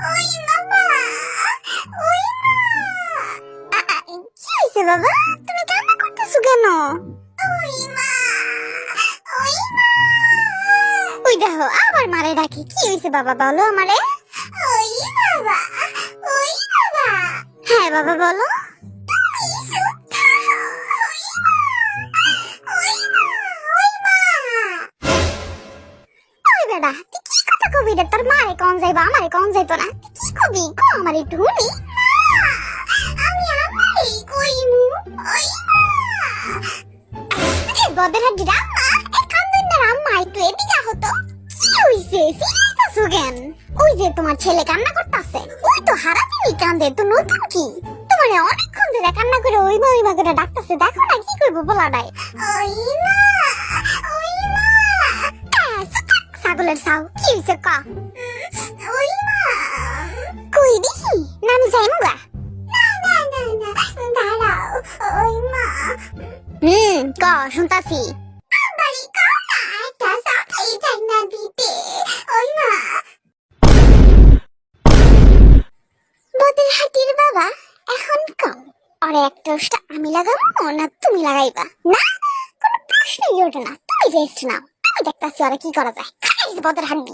ওই বাবা, ওই মা। কি হয়েছে বাবা, তুমি কান্না করতেছো কেন? ওই মা, ওই মা। ওই দেখো আবার মারে ডাকি, কি হয়েছে বাবা বলো আমারে। ওই বাবা, ওই বাবা। হ্যাঁ বাবা বলো। বেটা তুই কি কথা কবি রে, তোর মারে কোন যাইবা আমারে কোন যাইতো না, কি কবি কো আমার একটু শুনি। আমি আমারই কইমু। ওই মা, এই বদের হাড্ডির আম্মা, এই কান্দুন্নার আম্মা একটু এদিকে আহো তো। কি হইছে সিরিয়াসও কেন? ওই যে তোমার ছেলে কান্না করতেছে, ওই তো হারাতেই কান্দে, তো নতুন কি? তোমারে অনেকক্ষণ ধরে কান্না করে ওইবা করে ডাকতেছে, দেখো না কি করবো বলাটাই। ওই মা, ওই মা। ছাগলের ছাও, কি হইছে কা? ওই মা। কই দেখি নানু যাইমুগা। না না না না, দাঁড়াও। ওই মা। ক শুনতাছি। আমারই কও না একটা সাথেই যাই না দিতে। ওই মা। বদের হাটির বাবা এখন কও, আরে একটা ওষুধ আমি লাগাবো না তুমি লাগাইবা? না কোনো প্রশ্নই ওঠে না, তুমি রেস্ট নাও, আমি দেখতাছি ওরা কি করা যায়। খাইছে বদের হাড্ডি।